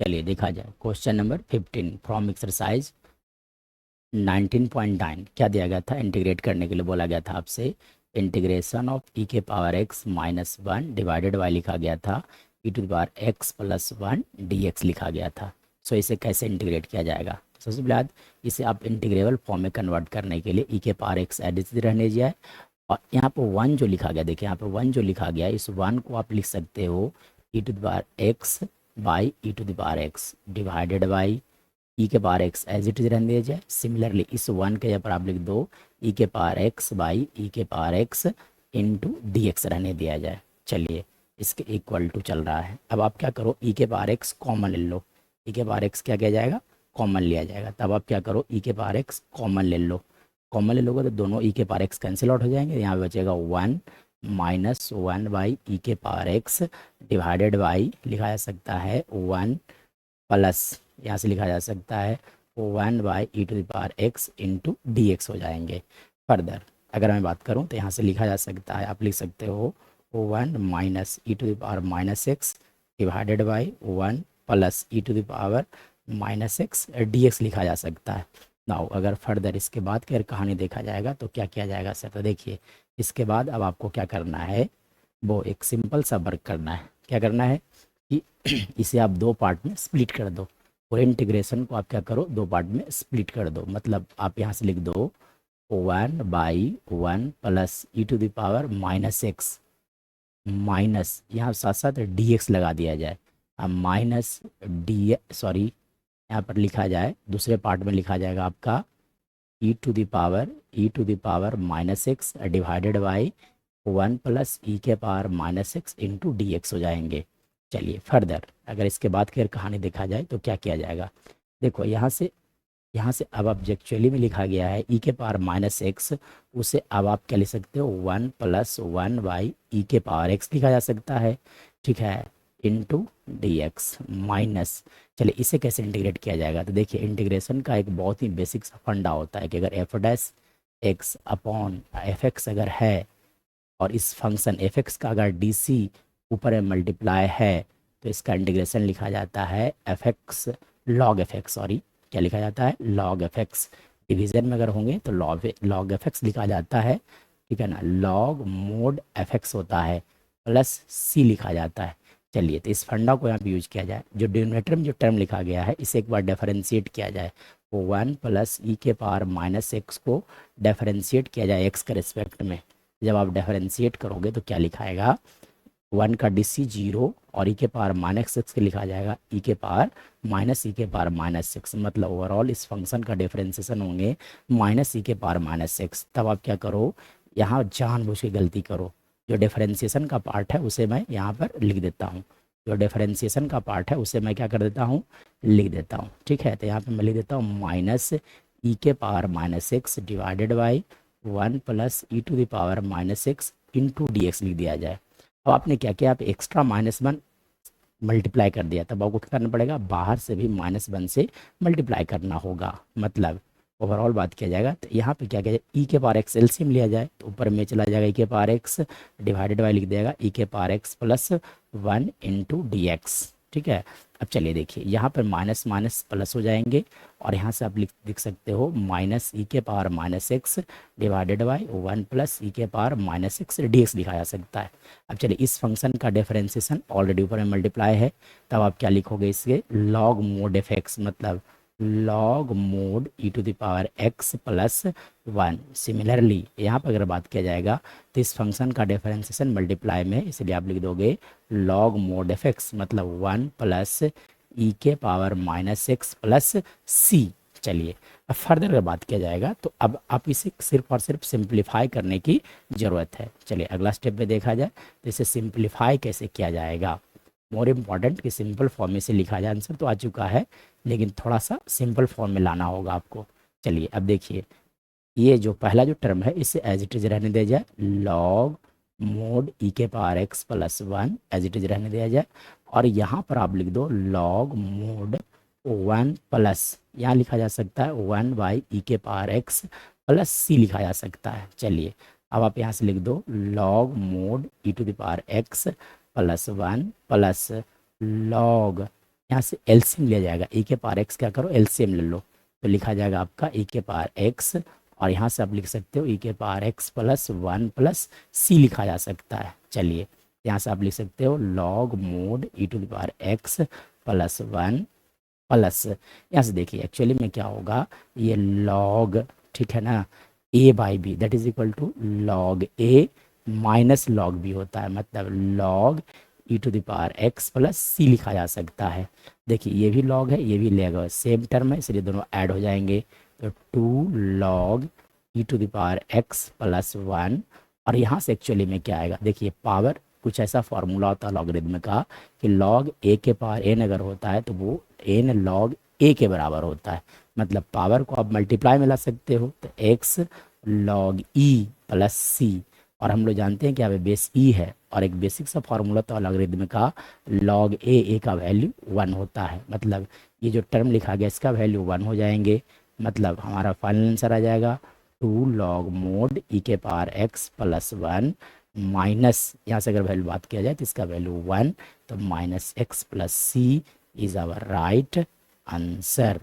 चलिए देखा जाए क्वेश्चन नंबर 15 फ्रॉम एक्सरसाइज 19.9। क्या दिया गया था? इंटीग्रेट करने के लिए बोला गया था आपसे। इंटीग्रेशन ऑफ ई के power x minus one divided by लिखा गया था e to the power x plus one d x लिखा गया था। सो इसे कैसे इंटीग्रेट किया जाएगा? सबसे पहले इसे आप इंटीग्रेबल फॉर्म में कन्वर्ट करने के लिए ई के पावर एक्स एज रहने दिया। और यहाँ पर वन जो लिखा गया, देखिए यहाँ पर वन जो लिखा गया है, इस वन को आप लिख सकते हो e to the power x by e to the power x divided by e के power x as it is रहने दिया जाए। सिमिलरली इस वन के जगह पर आप लिख दो ई के पावर एक्स बाई ई के power x into d x रहने दिया जाए। चलिए इसके इक्वल टू चल रहा है। अब आप क्या करो, ई के पावर एक्स कॉमन ले लो। ई के पावर एक्स क्या किया जाएगा? कॉमन लिया जाएगा। तब आप क्या करो, ई के पावर एक्स कॉमन ले लो। कॉमन ले लोगे तो दोनों ई के पावर एक्स कैंसिल आउट हो जाएंगे। यहाँ पे बचेगा one minus one by e के पावर एक्स डिवाइडेड बाई लिखा जा सकता है वन प्लस, यहाँ से लिखा जा सकता है one by e to the power x into d x हो जाएंगे। फर्दर अगर मैं बात करूँ तो यहाँ से लिखा जा सकता है, आप लिख सकते हो one minus e to the power minus x divided by one plus e to the power minus x d x लिखा जा सकता है। नाउ अगर फर्दर इसके बाद की अगर कहानी देखा जाएगा तो क्या किया जाएगा सर? तो देखिए इसके बाद अब आपको क्या करना है, वो एक सिंपल सा वर्क करना है। क्या करना है कि इसे आप दो पार्ट में स्प्लिट कर दो। पूरे इंटीग्रेशन को आप क्या करो, दो पार्ट में स्प्लिट कर दो। मतलब आप यहाँ से लिख दो one by one plus e to the power minus x minus, यहाँ साथ साथ डी एक्स लगा दिया जाए। अब माइनस डी, सॉरी यहाँ पर लिखा जाए, दूसरे पार्ट में लिखा जाएगा आपका e to the power minus x divided by one plus e के power minus x into d x हो जाएंगे। चलिए फर्दर अगर इसके बाद की कहानी देखा जाए तो क्या किया जाएगा? देखो यहाँ से अब आप एक्चुअली में लिखा गया है ई के पावर माइनस एक्स, उसे अब आप क्या लिख सकते हो, one plus one by e के पावर एक्स लिखा जा सकता है। ठीक है, इंटू डी एक्स माइनस। चलिए इसे कैसे इंटीग्रेट किया जाएगा? तो देखिए इंटीग्रेशन का एक बहुत ही बेसिक सा फंडा होता है कि अगर F dash x upon F x अगर है और इस फंक्शन एफ एक्स का अगर डी सी ऊपर में मल्टीप्लाई है तो इसका इंटीग्रेशन लिखा जाता है F x log F x, sorry क्या लिखा जाता है? Log F x. डिवीजन में अगर होंगे तो लॉग एफ एक्स लिखा जाता है, ठीक है ना। लॉग मोड एफ एक्स होता है प्लस सी लिखा जाता है। चलिए तो इस फंडा को यहाँ पे यूज किया जाए। जो डिनोमिनेटर में जो टर्म लिखा गया है इसे एक बार डिफरेंशिएट किया जाए। वो वन प्लस ई के पावर माइनस एक्स को डिफरेंशिएट किया जाए एक्स के रिस्पेक्ट में। जब आप डिफरेंशिएट करोगे तो क्या लिखाएगा, वन का डी सी जीरो और ई के पावर माइनस एक्स के लिखा जाएगा ई के पावर माइनस ई के पावर माइनस सिक्स। मतलब ओवरऑल इस फंक्शन का डिफरेंशिएशन होंगे माइनस ई के पावर माइनस सिक्स। तब आप क्या करो, यहाँ जानबूझ के गलती करो, जो डिफरेंशिएशन का पार्ट है उसे मैं यहाँ पर लिख देता हूँ। जो डिफरेंशिएशन का पार्ट है उसे मैं क्या कर देता हूँ, लिख देता हूँ। ठीक है, तो यहाँ पे मैं लिख देता हूँ माइनस ई के power minus six divided by one plus e to the power minus six into d x लिख दिया जाए। अब आपने क्या किया, आप एक्स्ट्रा माइनस वन मल्टीप्लाई कर दिया, तब आपको क्या करना पड़ेगा, बाहर से भी माइनस वन से मल्टीप्लाई करना होगा। मतलब ओवरऑल बात किया जाएगा तो यहाँ पे क्या किया जाए, ई के पावर एक्स एलसीएम लिया जाए तो ऊपर में चला जाएगा ई के पावर एक्स डिवाइडेड बाई लिख देगा ई के power x plus one into d x. ठीक है, अब चलिए देखिए यहाँ पर माइनस माइनस प्लस हो जाएंगे और यहाँ से आप लिख सकते हो माइनस ई के power minus x divided by one plus e के power minus x d x लिखा जा सकता है। अब चलिए इस फंक्शन का डिफरेंशिएशन ऑलरेडी ऊपर में मल्टीप्लाई है, तब आप क्या लिखोगे, इसके लॉग मोड एफ एक्स, मतलब log mod e to the power x plus one. Similarly यहाँ पर अगर बात किया जाएगा तो इस फंक्शन का डिफरेंशिएशन मल्टीप्लाई में, इसलिए आप लिख दोगे लॉग मोड एफ एक्स, मतलब वन प्लस ई के पावर माइनस एक्स प्लस सी। चलिए अब फर्दर अगर बात किया जाएगा तो अब आप इसे सिर्फ और सिर्फ सिंप्लीफाई करने की ज़रूरत है। चलिए अगला स्टेप पे देखा जाए तो इसे सिंप्लीफाई कैसे किया जाएगा। मोर इम्पॉर्टेंट कि सिंपल फॉर्म में से लिखा जाए, आंसर तो आ चुका है लेकिन थोड़ा सा सिंपल फॉर्म में लाना होगा आपको। चलिए अब देखिए ये जो पहला जो टर्म है इसे एज इट इज रहने दिया जाए, लॉग मोड ई के power x plus one as it is रहने दिया जाए। और यहाँ पर आप लिख दो लॉग मोड वन प्लस, यहाँ लिखा जा सकता है वन बाई ई के पावर एक्स प्लस सी लिखा जा सकता है। चलिए अब आप यहाँ से लिख दो log mod e to the power x plus one plus log, यहाँ से एलसीएम लिया जाएगा, ई के पावर एक्स क्या करो एलसीएम ले लो, तो लिखा जाएगा आपका ई के पावर एक्स, और यहाँ से आप लिख सकते हो ई के power x plus one plus c लिखा जा सकता है। चलिए यहाँ से आप लिख सकते हो log mod e to the power x plus one plus, यहाँ से देखिए एक्चुअली में क्या होगा, ये लॉग, ठीक है ना, a by b that is equal to log a minus log b होता है, मतलब log e to the power x plus c लिखा जा सकता है। देखिए ये भी लॉग है, ये भी लॉग है, सेम टर्म है, इसलिए दोनों ऐड हो जाएंगे, तो two log e to the power x plus one, और यहाँ से एक्चुअली में क्या आएगा, देखिए पावर कुछ ऐसा फॉर्मूला होता है लॉगरिथम का कि लॉग ए के पावर एन अगर होता है तो वो एन लॉग ए के बराबर होता है, मतलब पावर को आप मल्टीप्लाई में ला सकते हो, तो एक्स लॉग ई प्लस सी, और हम लोग जानते हैं कि यहाँ पे बेस ई है, और एक बेसिक सा फॉर्मूला तो लॉगरिथम का लॉग ए का वैल्यू वन होता है, मतलब ये जो टर्म लिखा गया इसका वैल्यू वन हो जाएंगे, मतलब हमारा फाइनल आंसर आ जाएगा टू लॉग मोड ई के power x plus one minus, यहाँ से अगर वैल्यू बात किया जाए तो इसका वैल्यू वन, तो minus x plus c is our right answer.